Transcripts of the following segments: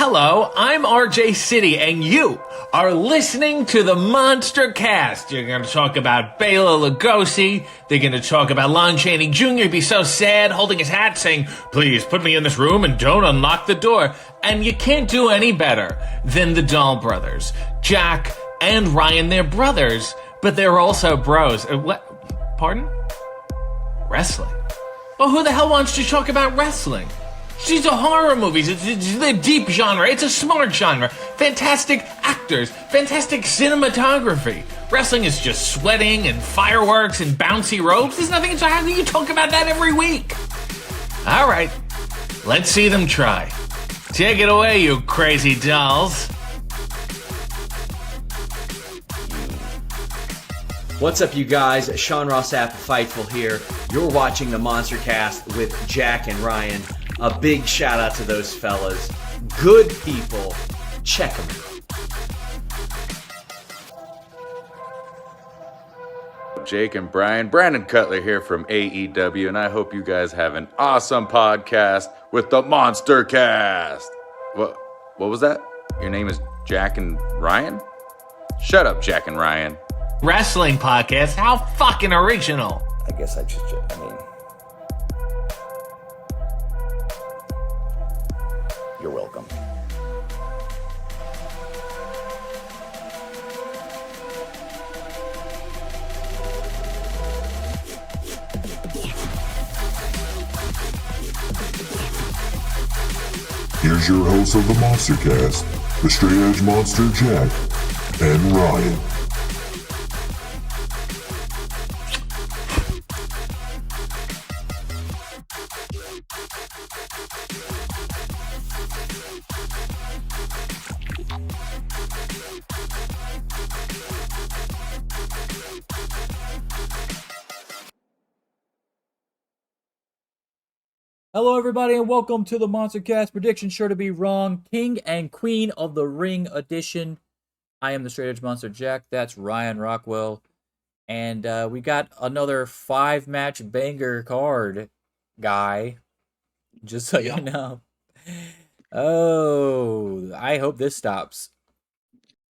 Hello, I'm RJ City, and you are listening to the MonsterCast. You're going to talk about Bela Lugosi. They're going to talk about Lon Chaney Jr. be so sad, holding his hat, saying, "Please put me in this room and don't unlock the door." And you can't do any better than the Dahl brothers. Jack and Ryan, they're brothers, but they're also bros. What? Pardon? Wrestling. Well, who the hell wants to talk about wrestling? These are horror movies. It's a deep genre. It's a smart genre. Fantastic actors. Fantastic cinematography. Wrestling is just sweating and fireworks and bouncy ropes. There's nothing. So how can you talk about that every week? All right. Let's see them try. Take it away, you crazy dolls. What's up, you guys? Sean Ross Apple Fightful here. You're watching the MonsterCast with Jack and Ryan. A big shout out to those fellas. Good people. Check them out. Jake and Brian. Brandon Cutler here from AEW, and I hope you guys have an awesome podcast with the MonsterCast. What was that? Your name is Jack and Ryan? Shut up, Jack and Ryan. Wrestling podcast? How fucking original. I mean, you're welcome. Here's your host of the MonsterCast, the Straight Edge Monster Jack and Ryan. Hello, everybody, and welcome to the MonsterCast. Prediction sure to be wrong. King and Queen of the Ring edition. I am the Straight Edge Monster Jack. That's Ryan Rockwell. And we got another 5-match banger card, guy. Just so you know. Oh, I hope this stops.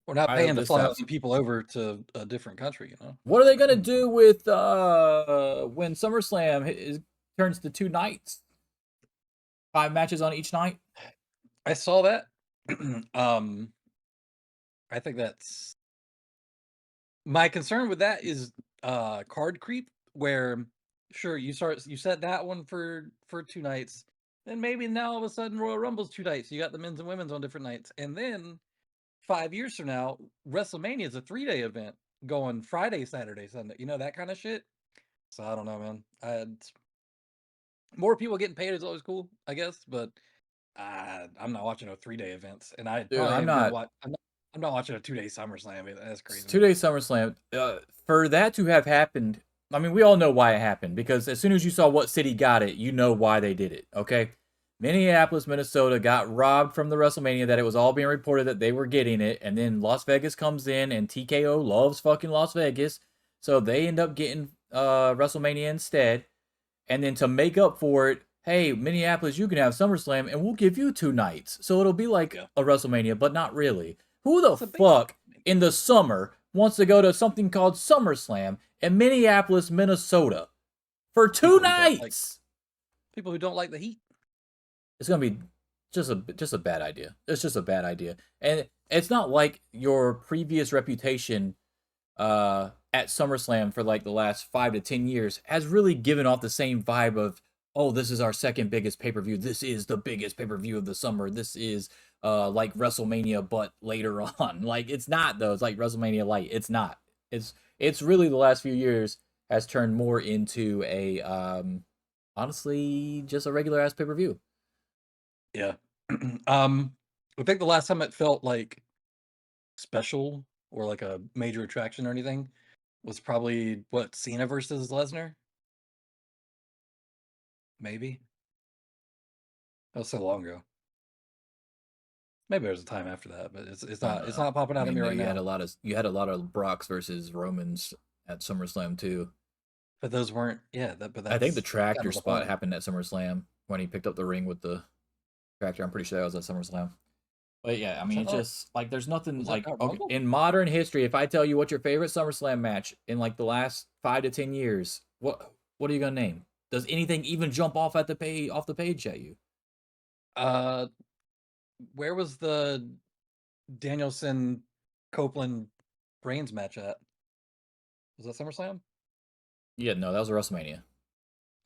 We're not paying to fly some people over to a different country, you know? What are they going to do with when SummerSlam turns to 2 nights? 5 matches on each night. I saw that. I think that's my concern with that is card creep, where sure you set that one for 2 nights, then maybe now all of a sudden Royal Rumble's 2 nights. You got the men's and women's on different nights, and then 5 years from now, WrestleMania is a 3-day event going Friday, Saturday, Sunday. You know, that kind of shit. So I don't know, man. More people getting paid is always cool, I guess, but I'm not watching 3-day events, and I'm not watching a 2-day SummerSlam. That's crazy. 2-day SummerSlam. For that to have happened, I mean, we all know why it happened, because as soon as you saw what city got it, you know why they did it. Okay, Minneapolis, Minnesota got robbed from the WrestleMania that it was all being reported that they were getting it, and then Las Vegas comes in, and TKO loves fucking Las Vegas, so they end up getting WrestleMania instead. And then to make up for it, hey, Minneapolis, you can have SummerSlam, and we'll give you 2 nights. So it'll be like a WrestleMania, but not really. Who the fuck in the summer wants to go to something called SummerSlam in Minneapolis, Minnesota for 2 nights? People who don't like the heat. It's going to be just a bad idea. It's just a bad idea. And it's not like your previous reputation at SummerSlam for like the last 5 to 10 years has really given off the same vibe of, oh, this is our second biggest pay-per-view. This is the biggest pay-per-view of the summer. This is like WrestleMania, but later on. Like, it's not, though. It's like WrestleMania Light. It's not. It's really the last few years has turned more into a, honestly, just a regular-ass pay-per-view. Yeah. I think the last time it felt like special or like a major attraction or anything was probably Cena versus Lesnar. Maybe that was so long ago. Maybe there's a time after that, but it's not popping out at me right now. You had a lot of Brocks versus Romans at SummerSlam too. But those weren't. Yeah, but I think the tractor spot happened at SummerSlam when he picked up the ring with the tractor. I'm pretty sure that was at SummerSlam. But yeah, I mean, it's just like there's nothing Was that like not okay, Rumble? in modern history. If I tell you what's your favorite SummerSlam match in like the last 5 to 10 years, what are you gonna name? Does anything even jump off the page at you? Uh, where was the Danielson Copeland Reigns match at? Was that SummerSlam? Yeah, no, that was a WrestleMania.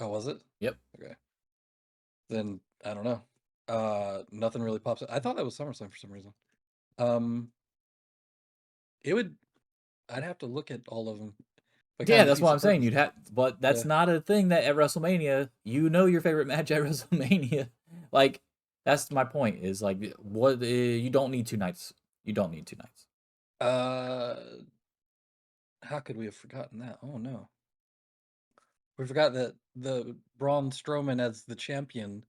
Oh, was it? Yep. Okay. Then I don't know. Nothing really pops up. I thought that was SummerSlam for some reason. Um, it would. I'd have to look at all of them. Yeah, that's what I'm saying. You'd have, but that's Yeah. not a thing that at WrestleMania, you know your favorite match at WrestleMania. Like, that's my point. Is like, what you don't need 2 nights. You don't need 2 nights. How could we have forgotten that? Oh no, we forgot that the Braun Strowman as the champion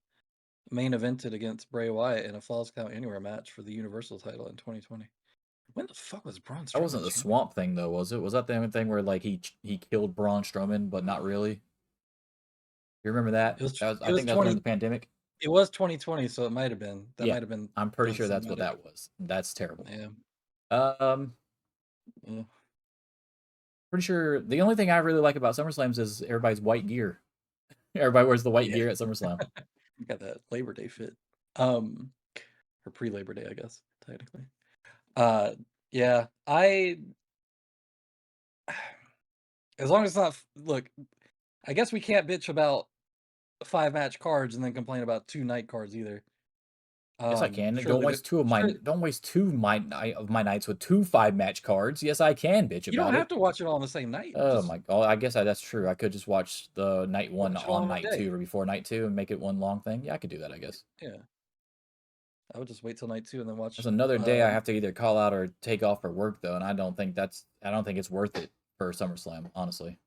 main evented against Bray Wyatt in a Falls Count Anywhere match for the Universal title in 2020. When the fuck was Braun That wasn't Strowman the champion? Swamp thing though, was it? Was that the only thing where like he killed Braun Strowman, but not really? You remember that? It was. That was, It I was think that was during 20. the pandemic. It was 2020, so it might have been. That Yeah, might have been I'm pretty sure done that's what cinematic. that was. That's terrible. Yeah. Um, Yeah. pretty sure the only thing I really like about SummerSlams is everybody's white gear. Everybody wears the white gear at SummerSlam. You got that Labor Day fit. Or pre-Labor Day, I guess, technically. Yeah, as long as it's not look, I guess we can't bitch about 5 match cards and then complain about 2 night cards either. Yes, I can. Surely Don't waste of my nights with 2 5 match cards. Yes, I can bitch you don't about have it. to watch it all on the same night. Oh Just my god! I guess that's true. I could just watch the night one watch it all on in one night day. 2 or before night 2 and make it one long thing. Yeah, I could do that. I guess. Yeah, I would just wait till night 2 and then watch. There's another day I have to either call out or take off for work though, and I don't think it's worth it for SummerSlam, honestly.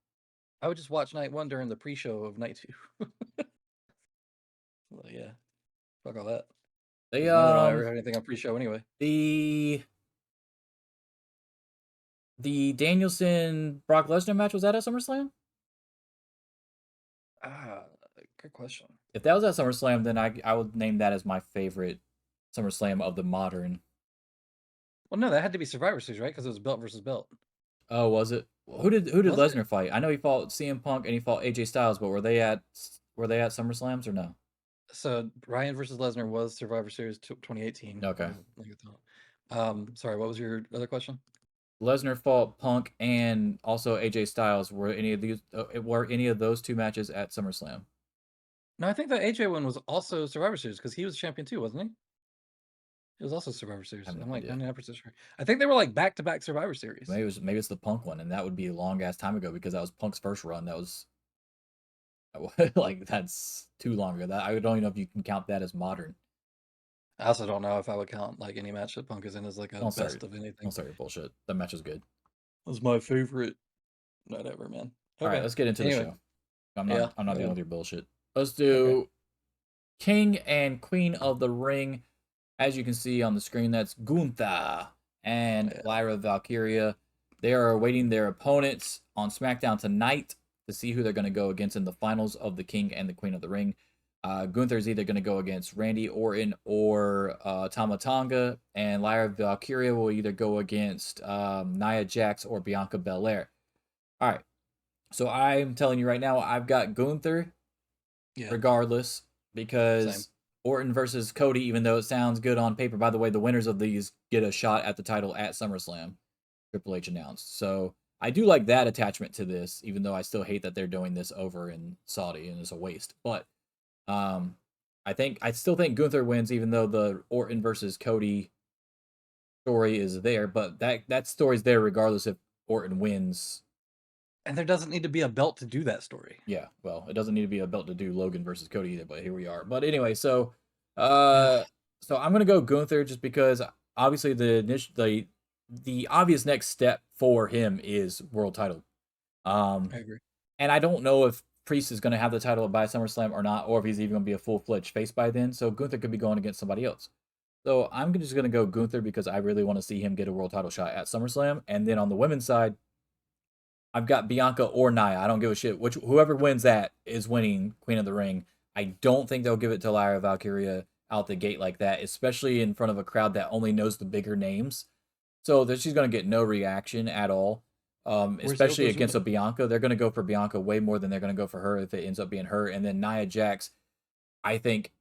I would just watch night 1 during the pre-show of night 2. Well, yeah, fuck all that. They None of them ever have anything on pre-show anyway. the Danielson Brock Lesnar match, was that at SummerSlam? Good question. If that was at SummerSlam, then I would name that as my favorite SummerSlam of the modern. Well, no, that had to be Survivor Series, right? Because it was belt versus belt. Oh, was it? Who did Was Lesnar fight? I know he fought CM Punk and he fought AJ Styles, but were they at SummerSlams or no? So Ryan versus Lesnar was Survivor Series 2018. Okay. Sorry, what was your other question? Lesnar fought Punk and also AJ Styles. Were any of those 2 matches at SummerSlam? No, I think the AJ one was also Survivor Series because he was champion too, wasn't he? It was also Survivor Series. I have no I'm like idea. 99% sure. I think they were like back-to-back Survivor Series. Maybe it's the Punk one, and that would be a long ass time ago because that was Punk's first run. That was like that's too long ago. That I don't even know if you can count that as modern. I also don't know if I would count like any match that Punk is in as like a best of anything. Don't start your bullshit. That match was good. That was my favorite night ever, man. All right, let's get into the show. I'm not dealing with your bullshit. Let's do King and Queen of the Ring. As you can see on the screen, that's Gunther and Lyra Valkyria. They are awaiting their opponents on SmackDown tonight to see who they're going to go against in the finals of the King and the Queen of the Ring. Gunther is either going to go against Randy Orton or Tama Tonga, and Lyra Valkyria will either go against Nia Jax or Bianca Belair. All right, so I'm telling you right now, I've got Gunther regardless because Same. Orton versus Cody, even though it sounds good on paper. By the way, the winners of these get a shot at the title at SummerSlam. Triple H announced. So I do like that attachment to this, even though I still hate that they're doing this over in Saudi and it's a waste. But I still think Gunther wins, even though the Orton versus Cody story is there. But that story's there regardless if Orton wins. And there doesn't need to be a belt to do that story. Yeah, well, it doesn't need to be a belt to do Logan versus Cody either, but here we are. But anyway, so I'm gonna go Gunther just because obviously the obvious next step for him is world title. I agree. And I don't know if Priest is gonna have the title by SummerSlam or not, or if he's even gonna be a full-fledged face by then. So Gunther could be going against somebody else. So I'm just gonna go Gunther because I really want to see him get a world title shot at SummerSlam. And then on the women's side, I've got Bianca or Nia. I don't give a shit. Whoever wins that is winning Queen of the Ring. I don't think they'll give it to Lyra Valkyria. out the gate like that, especially in front of a crowd that only knows the bigger names. So that she's going to get no reaction at all. Especially against a Bianca. They're going to go for Bianca way more than they're going to go for her if it ends up being her. And then Nia Jax, I think,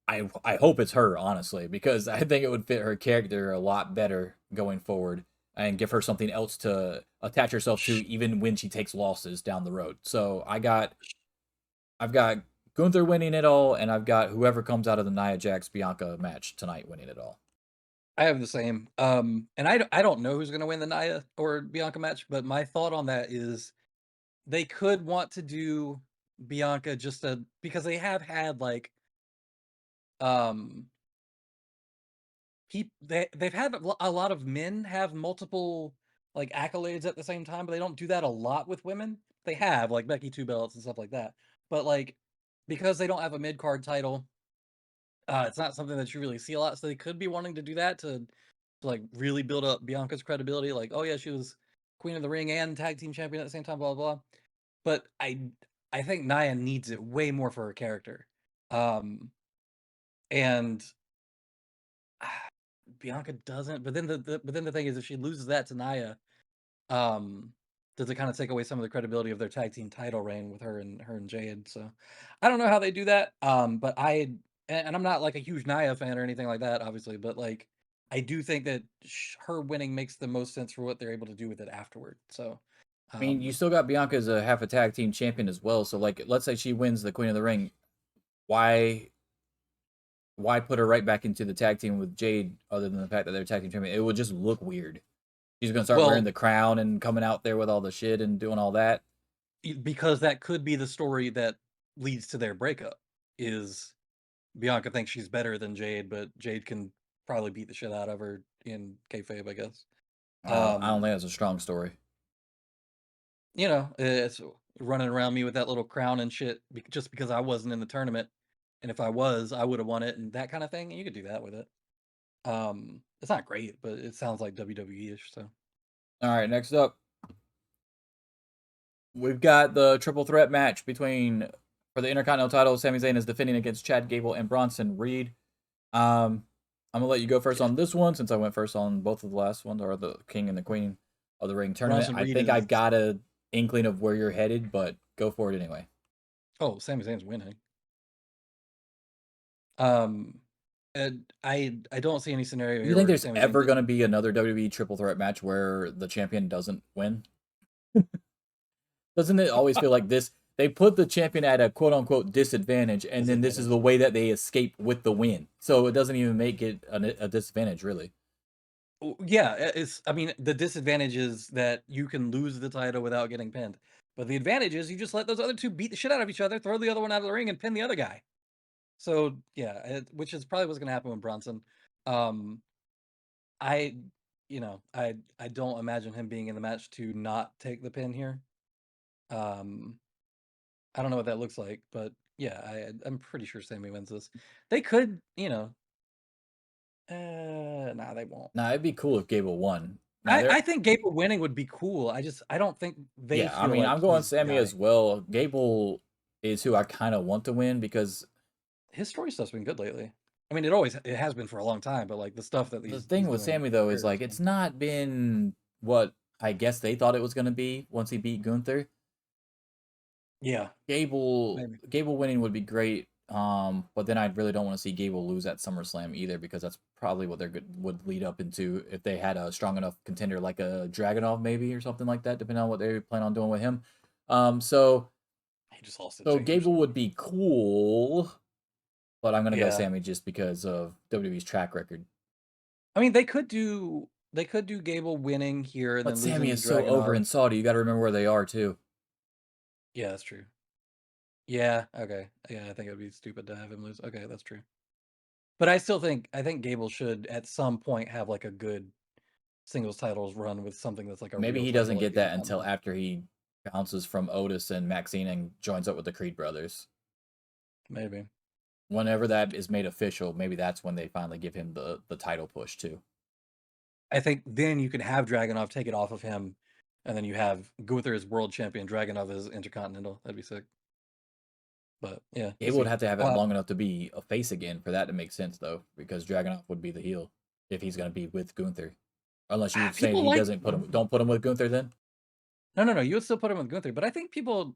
I hope it's her, honestly, because I think it would fit her character a lot better going forward and give her something else to attach herself to even when she takes losses down the road. So I've got Gunther winning it all, and I've got whoever comes out of the Nia Jax Bianca match tonight winning it all. I have the same. And I don't know who's gonna win the Nia or Bianca match, but my thought on that is they could want to do Bianca because they have had like um they've had a lot of men have multiple like accolades at the same time, but they don't do that a lot with women. They have like Becky 2 belts and stuff like that, but like because they don't have a mid card title, it's not something that you really see a lot. So they could be wanting to do that to like really build up Bianca's credibility. Like, oh yeah, she was Queen of the Ring and Tag Team Champion at the same time, blah blah blah. But I think Nia needs it way more for her character, and Bianca doesn't. But then the thing is, if she loses that to Nia, does it kind of take away some of the credibility of their tag team title reign with her and Jade? So I don't know how they do that. But and I'm not like a huge Nia fan or anything like that, obviously. But like I do think that her winning makes the most sense for what they're able to do with it afterward. So. I mean, you still got Bianca as a half a tag team champion as well. So, like, let's say she wins the Queen of the Ring. Why put her right back into the tag team with Jade other than the fact that they're tag team champion? It would just look weird. She's going to start wearing the crown and coming out there with all the shit and doing all that. Because that could be the story that leads to their breakup, is Bianca thinks she's better than Jade, but Jade can probably beat the shit out of her in kayfabe, I guess. I don't think that's a strong story. You know, it's running around me with that little crown and shit just because I wasn't in the tournament. And if I was, I would have won it and that kind of thing. And you could do that with it. It's not great, but it sounds like WWE-ish, so. All right, next up. We've got the triple threat match for the Intercontinental title. Sami Zayn is defending against Chad Gable and Bronson Reed. I'm going to let you go first on this one since I went first on both of the last ones, or the King and the Queen of the Ring tournament. I think I've got a inkling of where you're headed, but go for it anyway. Oh, Sami Zayn's winning. And I don't see any scenario. Do you think there's ever going to be another WWE triple threat match where the champion doesn't win? Doesn't it always feel like this? They put the champion at a quote unquote disadvantage, and then this is the way that they escape with the win. So it doesn't even make it a disadvantage, really. Yeah, I mean, the disadvantage is that you can lose the title without getting pinned. But the advantage is you just let those other two beat the shit out of each other, throw the other one out of the ring, and pin the other guy. So yeah, which is probably what's going to happen with Bronson. I don't imagine him being in the match to not take the pin here. I don't know what that looks like, but yeah, I'm pretty sure Sami wins this. They could, nah, they won't. Nah, it'd be cool if Gable won. I think Gable winning would be cool. I don't think they. Yeah, I mean, like I'm going Sami as well. Gable is who I kind of want to win because his story stuff's been good lately. I mean, it has been for a long time, but like the stuff that the thing with Sami though is like it's not been what I guess they thought it was going to be once he beat Gunther. Yeah, Gable winning would be great. But then I really don't want to see Gable lose at SummerSlam either because that's probably what would lead up into if they had a strong enough contender like a Dragunov maybe or something like that, depending on what they plan on doing with him. So he just lost. So Gable would be cool, but I'm gonna go Sami just because of WWE's track record. I mean, they could do Gable winning here, and but then Sami is so over in Saudi. You got to remember where they are too. Yeah, that's true. Yeah, okay. Yeah, I think it would be stupid to have him lose. Okay, that's true. But I think Gable should at some point have like a good singles titles run with something that's like a maybe he doesn't get that until after he bounces from Otis and Maxine and joins up with the Creed brothers. Maybe. Whenever that is made official, maybe that's when they finally give him the title push too. I think then you can have Dragunov take it off of him, and then you have Gunther as world champion, Dragunov as intercontinental. That'd be sick. But yeah, It we'll would see. have to have it long enough to be a face again for that to make sense, though, because Dragunov would be the heel if he's going to be with Gunther. Unless you're saying People he like doesn't put him, don't put him with Gunther then? no. You would still put him with Gunther, but I think people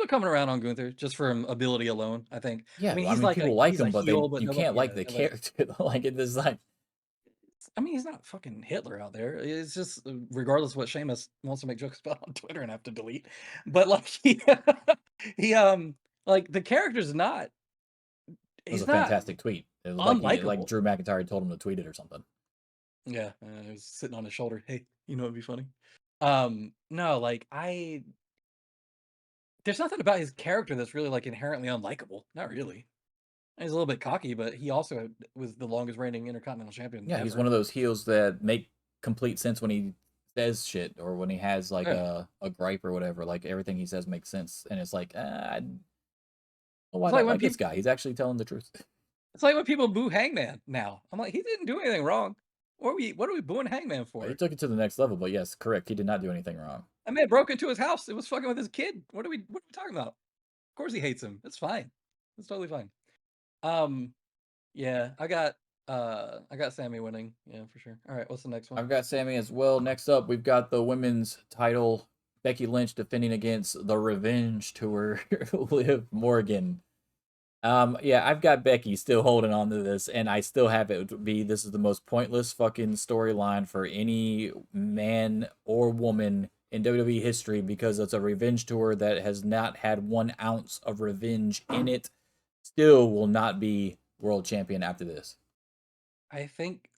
are coming around on Gunther just for ability alone. I think. I Yeah, mean, I mean, people like he's a him, but heel, but you nobody. can't Yeah, like the nobody. character. Like it is like I mean, he's not fucking Hitler out there. It's just regardless of what Seamus wants to make jokes about on Twitter and have to delete. But like he like the character's not it was he's a not fantastic tweet. It was like unlikable. Drew McIntyre told him to tweet it or something. Yeah, he was sitting on his shoulder. Hey, you know it'd be funny. No, like there's nothing about his character that's really like inherently unlikable. Not really. He's a little bit cocky, but he also was the longest reigning Intercontinental Champion Yeah, he's ever. one of those heels that make complete sense when he says shit or when he has like Yeah. a gripe or whatever. Like everything he says makes sense, and it's like, well, why It's like not when like this people guy? He's actually telling the truth. it's like when people boo Hangman now. I'm like, he didn't do anything wrong. What are we booing Hangman He for? took it to the next level, but yes, correct. He did not do anything wrong. That man broke into his house. It was fucking with his kid. What are we talking about? Of course he hates him. It's fine. It's totally fine. Um yeah, I got Sammy winning. Yeah, for sure. All right, what's the next one? I've got Sammy as well. Next up, we've got the women's title. Becky Lynch defending against the Revenge Tour, Liv Morgan. Yeah, I've got Becky still holding on to this, and I still have it be this is the most pointless fucking storyline for any man or woman in WWE history because it's a revenge tour that has not had 1 ounce of revenge in it. Still will not be world champion after this. I think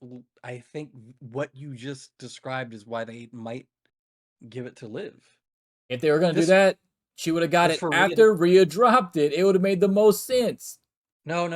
what you just described is why they might give it to Liv. If they were gonna do This that, she would have got this it for Rhea. after Rhea dropped it. It would have made the most sense. No.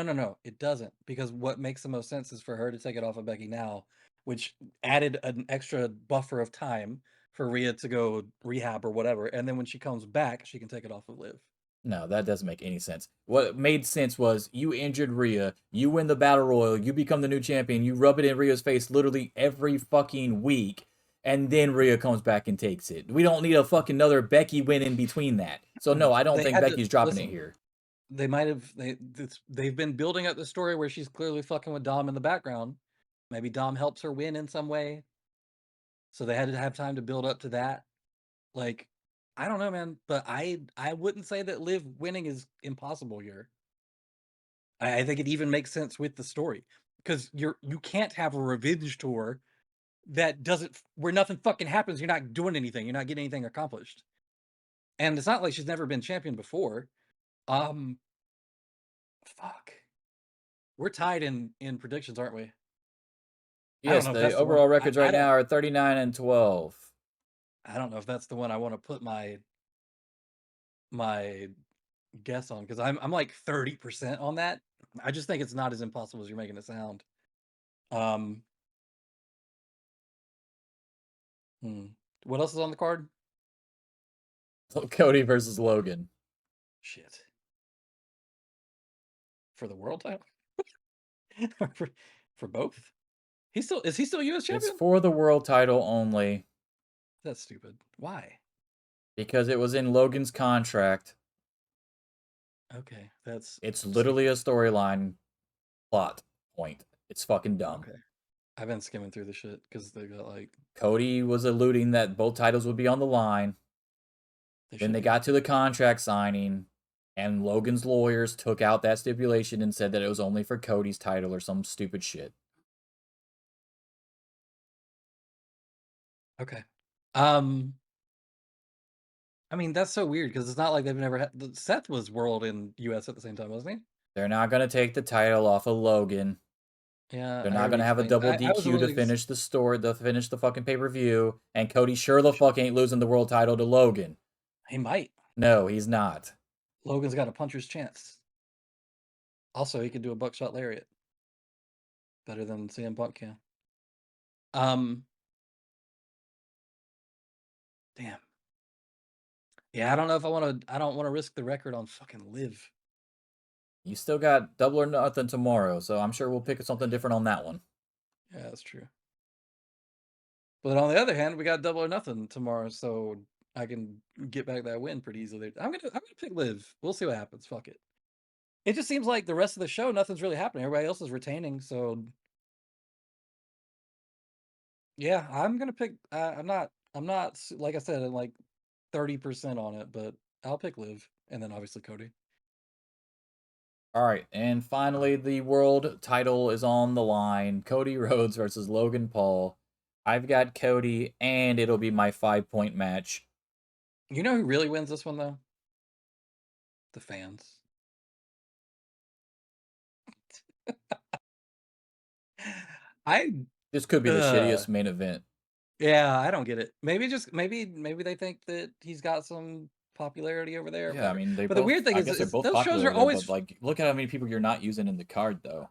It doesn't because what makes the most sense is for her to take it off of Becky now, which added an extra buffer of time for Rhea to go rehab or whatever, and then when she comes back, she can take it off of Liv. No, that doesn't make any sense. What made sense was you injured Rhea, you win the battle royal, you become the new champion, you rub it in Rhea's face literally every fucking week, and then Rhea comes back and takes it. We don't need a fucking another Becky win in between that. So no, I don't They think had to Becky's dropping listen. it here. They might have they've been building up the story where she's clearly fucking with Dom in the background. Maybe Dom helps her win in some way. So they had to have time to build up to that. Like, I don't know, man, but I wouldn't say that Liv winning is impossible here. I think it even makes sense with the story because you can't have a revenge tour that doesn't where nothing fucking happens. You're not doing anything. You're not getting anything accomplished. And it's not like she's never been champion before. Um, fuck. We're tied in predictions, aren't we? I don't Yes, know if the that's the one. overall records right now are 39-12. I don't know if that's the one I want to put my guess on because I'm like 30% on that. I just think it's not as impossible as you're making it sound. Um, What else is on the card? Cody versus Logan. Shit. For the world title? for both? Is he still US It's champion? for the world title only That's stupid. Why? because it was in Logan's contract. Okay, It's literally a storyline plot point. It's fucking dumb. okay. I've been skimming through the shit because they got like Cody was alluding that both titles would be on the line. Then they got to the contract signing, and Logan's lawyers took out that stipulation and said that it was only for Cody's title or some stupid shit. Okay. I mean, that's so weird because it's not like they've never had. Seth was world and US at the same time, wasn't he? They're not going to take the title off of Logan. Yeah. They're not going to have a double DQ to finish the story, to finish the fucking pay-per-view, and Cody sure the fuck ain't losing the world title to Logan. He might. No, he's not. Logan's got a puncher's chance. Also, he could do a buckshot lariat. Better than CM Punk can. Damn. Yeah, I don't know if I don't want to risk the record on fucking Liv. You still got Double or Nothing tomorrow, so I'm sure we'll pick something different on that one. Yeah, that's true. But on the other hand, we got Double or Nothing tomorrow, so I can get back that win pretty easily. I'm gonna pick Liv. We'll see what happens. Fuck it. It just seems like the rest of the show, nothing's really happening. Everybody else is retaining, so yeah, I'm gonna pick. I'm not like I said, I'm like 30% on it, but I'll pick Liv, and then obviously Cody. All right, and finally, the world title is on the line. Cody Rhodes versus Logan Paul. I've got Cody, and it'll be my 5-point match. You know who really wins this one though? The fans. I This could be the uh shittiest main event. yeah, I don't get it. Maybe they think that he's got some popularity over there, Yeah, I whatever. mean, But the weird thing I is, guess they're both those shows popular are over there, but always like, look at how many people you're not using in the card, though.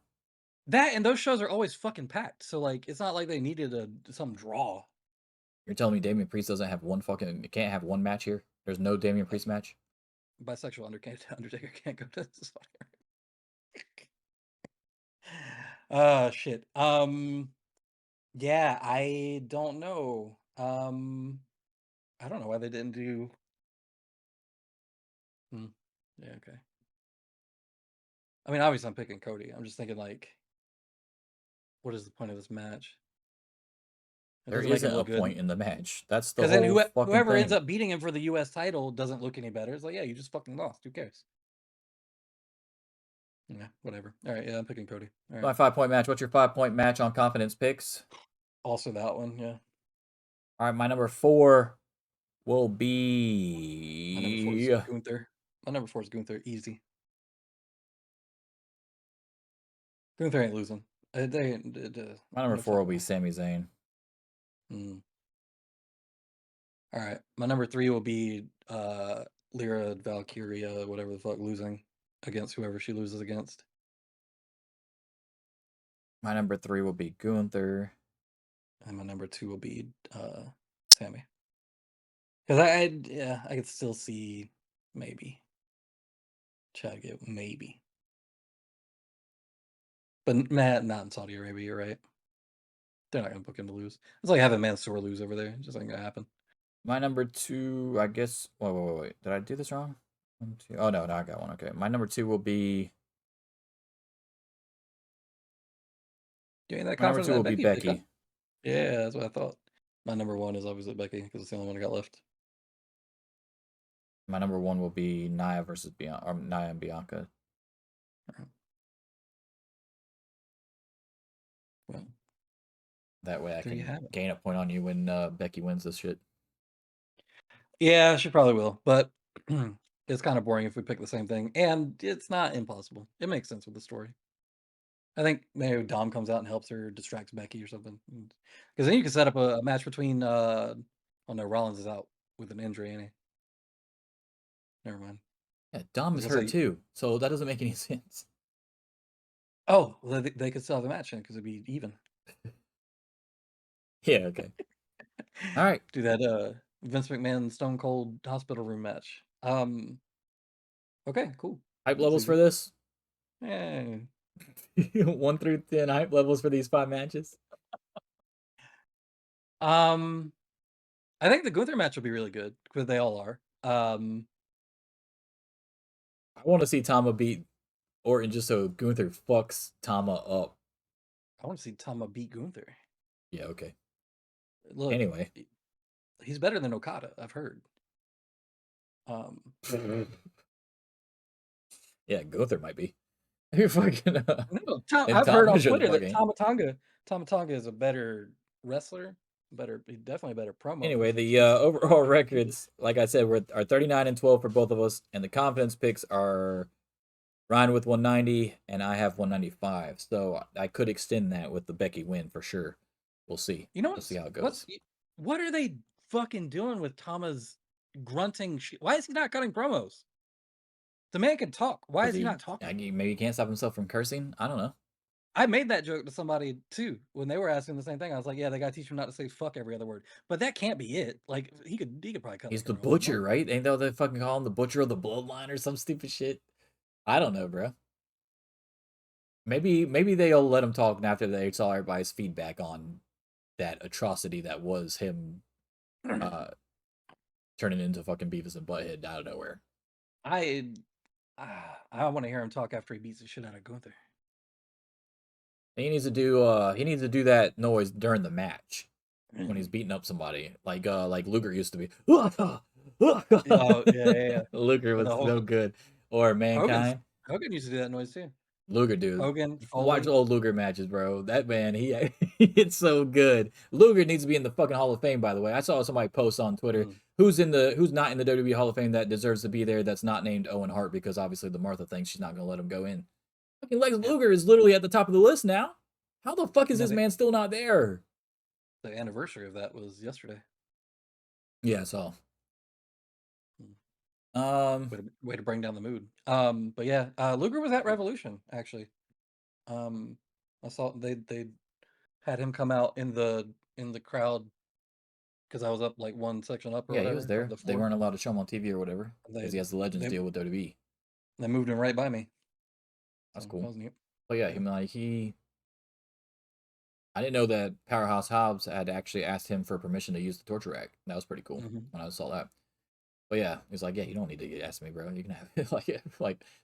that, and those shows are always fucking packed. So like, it's not like they needed some draw. You're telling me Damian Priest can't have one match here? There's no Damian Priest match? Bisexual Undertaker can't go to this. Shit. Yeah, I don't know. I don't know why they didn't do. Yeah, okay. I mean, obviously, I'm picking Cody. I'm just thinking, like, what is the point of this match? It There doesn't make him isn't a look good. point in the match. That's the Because then whole fucking whoever thing. ends up beating him for the U.S. title doesn't look any better. It's like, yeah, you just fucking lost. Who cares? Yeah, whatever. All right, yeah, I'm picking Cody. All My right. 5-point match. What's your 5-point match on confidence picks? Also that one, yeah. All right, my number 4 will My number 4 is be. Gunther. My number 4 is Gunther. Easy. Gunther ain't losing. My number No 4 will fucking be way. Sami Zayn. All right. My number 3 will be Lyra Valkyria, whatever the fuck, losing against whoever she loses against. My number 3 will be Gunther. And my number 2 will be Sammy. Because I could still see maybe Chad get maybe. But Matt, not in Saudi Arabia, you're right. They're not gonna book him to lose. It's like having Mansoor lose over there. It just ain't gonna happen. My number 2, I guess. Wait. Did I do this wrong? 1, 2. Oh, no, I got one. Okay. My number 2 will be. You ain't that My number confident 2 that will be Becky picked, huh? Becky. Yeah, that's what I thought. My number 1 is obviously Becky because it's the only one I got left. My number 1 will be Nia versus Bianca, or Nia and Bianca. Well, That way I there you have can it. gain a point on you when Becky wins this shit. Yeah, she probably will, but it's kind of boring if we pick the same thing, and it's not impossible. It makes sense with the story. I think maybe Dom comes out and helps her, distracts Becky or something. Because then you can set up a match between. Oh no, Rollins is out with an injury, ain't he? Never mind. Yeah, Dom I is was gonna hurt say, too, so that doesn't make any sense. oh, well, they could still have the match then because it'd be even. Yeah, okay. All right. Do that Vince McMahon Stone Cold hospital room match. Okay, cool. Hype That's levels easy. for this? Yeah. 1 through 10 hype levels for these 5 matches? I think the Gunther match will be really good because they all are. I want to see Tama beat Orton just so Gunther fucks Tama up. I want to see Tama beat Gunther. Yeah, okay. Look, Anyway. he's better than Okada, I've heard. Yeah, Gunther might be. You're fucking. No, And I've heard on Tama sure the Twitter fuck that ain't. Tama Tonga is a better wrestler, definitely a better promo. Anyway, the overall records, like I said, are 39-12 for both of us, and the confidence picks are Ryan with 190, and I have 195. So I could extend that with the Becky win for sure. We'll see. You know We'll see how it goes. what are they fucking doing with Tama's grunting shit? Why is he not cutting promos? The man can talk. Why is he not talking? Maybe he can't stop himself from cursing. I don't know. I made that joke to somebody too when they were asking the same thing. I was like, "Yeah, they got to teach him not to say fuck every other word." But that can't be it. Like he could probably cut. He's like a the normal butcher, promo. right? Ain't that they fucking call him the butcher of the bloodline or some stupid shit? I don't know, bro. Maybe they'll let him talk after they saw everybody's feedback on that atrocity that was him turning into fucking Beavis and Butthead out of nowhere. I I want to hear him talk after he beats the shit out of Gunther. He needs to do that noise during the match when he's beating up somebody, like Luger used to be. Oh yeah, yeah. Luger But was the so good. Or Mankind. Hogan used to do that noise too. Luger, dude. Hogan, Watch Foley. old Luger matches, bro. That man, it's so good. Luger needs to be in the fucking Hall of Fame, by the way. I saw somebody post on Twitter who's not in the WWE Hall of Fame that deserves to be there. That's not named Owen Hart because obviously the Martha thinks she's not gonna let him go in. Fucking Lex Luger is literally at the top of the list now. How the fuck is this man still not there? The anniversary of that was yesterday. Yeah, I saw. Way to bring down the mood. But yeah, Luger was at Revolution actually. I saw they had him come out in the crowd because I was up like one section up or yeah, whatever. he was there. The They floor. weren't allowed to show him on TV or whatever because he has the Legends they- deal with WWE. They moved him right by me. That's So cool. that was neat. But yeah, I didn't know that Powerhouse Hobbs had actually asked him for permission to use the torture rack. That was pretty cool when I saw that. But yeah, he's like, yeah, you don't need to ask me, bro. You can have it.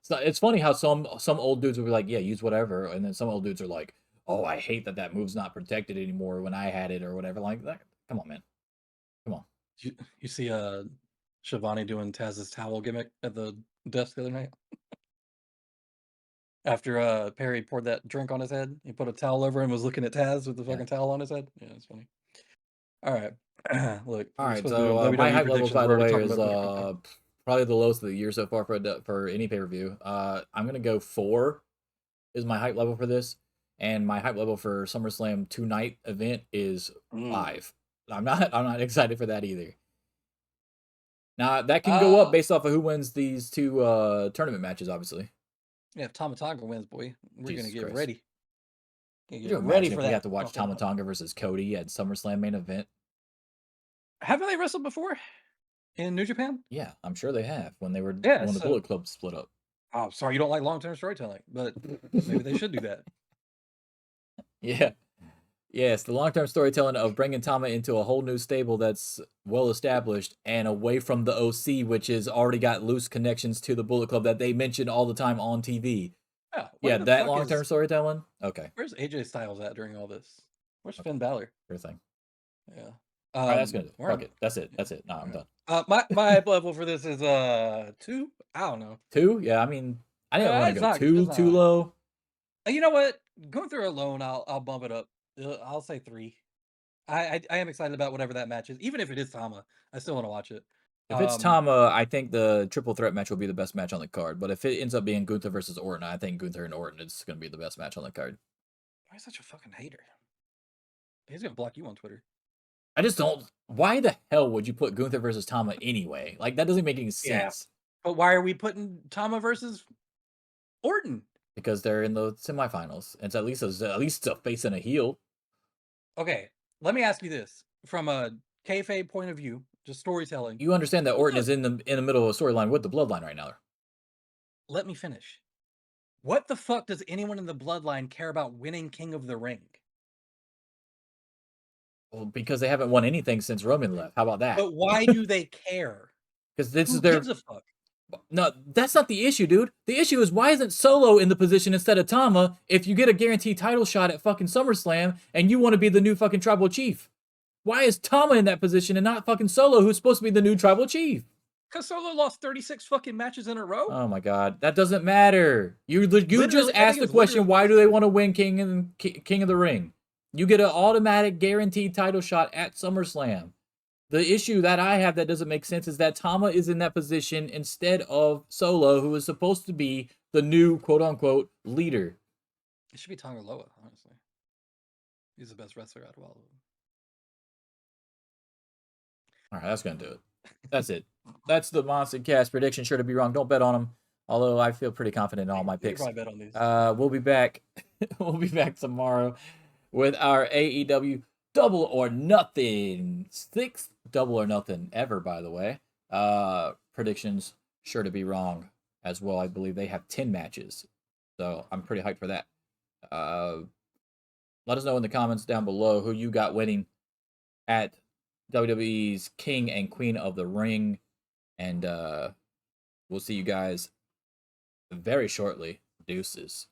It's funny how some old dudes will be like, yeah, use whatever, and then some old dudes are like, oh, I hate that move's not protected anymore when I had it or whatever. Like that. Come on, man. Come on. You see Shivani doing Taz's towel gimmick at the desk the other night? After Perry poured that drink on his head, he put a towel over and was looking at Taz with the fucking towel on his head. Yeah, it's funny. All right, look. All right, supposed to be so doing my WWE hype level, predictions, by we're the already way, talking is about probably the lowest of the year so far for any pay per view. I'm gonna go 4 is my hype level for this, and my hype level for SummerSlam 2-night event is 5. I'm not excited for that either. Now that can go up based off of who wins these 2 tournament matches, obviously. Yeah, if Tama Tonga wins, boy, we're Jesus gonna get Christ. ready. Could you imagine if we have to watch Tama Tonga versus Cody at SummerSlam main event? Haven't they wrestled before in New Japan? Yeah, I'm sure they have when the so- Bullet Club split up. Oh, sorry, you don't like long-term storytelling, but maybe they should do that. Yeah. Yes, the long-term storytelling of bringing Tama into a whole new stable that's well established and away from the OC, which has already got loose connections to the Bullet Club that they mention all the time on TV. Yeah, Yeah, that long-term storytelling? Okay. Where's AJ Styles at during all this? Where's Finn Balor? Sure thing. Yeah. All right, that's good. Fuck it. That's it. No, I'm done. My hype level for this is 2. I don't know. 2? Yeah, I mean, I didn't want to go too not. low. You know what? Going through alone, I'll bump it up. I'll say 3. I am excited about whatever that match is, even if it is Tama. I still want to watch it. If it's Tama, I think the triple threat match will be the best match on the card. But if it ends up being Gunther versus Orton, I think Gunther and Orton is going to be the best match on the card. Why is such a fucking hater? He's gonna block you on Twitter. I just don't. Why the hell would you put Gunther versus Tama anyway? Like that doesn't make any sense. But why are we putting Tama versus Orton? Because they're in the semifinals. It's at least a face and a heel. Okay, let me ask you this from a kayfabe point of view, just storytelling. You understand that Orton is in the middle of a storyline with the Bloodline right now. Let me finish. What the fuck does anyone in the Bloodline care about winning King of the Ring? Well, because they haven't won anything since Roman left. How about that? But why do they care? Because this Who is their. gives a fuck? No, that's not the issue, dude. The issue is why isn't Solo in the position instead of Tama if you get a guaranteed title shot at fucking SummerSlam and you want to be the new fucking tribal chief? Why is Tama in that position and not fucking Solo, who's supposed to be the new tribal chief? Because Solo lost 36 fucking matches in a row. Oh my god, that doesn't matter. You just asked the question, why do they want to win King of the Ring? You get an automatic guaranteed title shot at SummerSlam. The issue that I have that doesn't make sense is that Tama is in that position instead of Solo, who is supposed to be the new quote-unquote leader. It should be Tonga Loa, honestly. He's the best wrestler out of all of them. All right, that's going to do it. That's it. That's the MonsterCast prediction. Sure to be wrong. Don't bet on them. Although I feel pretty confident in all my picks. Probably bet on these. We'll be back. We'll be back tomorrow with our AEW Double or Nothing. 6th Double or Nothing ever, by the way. Predictions sure to be wrong as well. I believe they have 10 matches. So I'm pretty hyped for that. Let us know in the comments down below who you got winning at WWE's King and Queen of the Ring. And we'll see you guys very shortly. Deuces.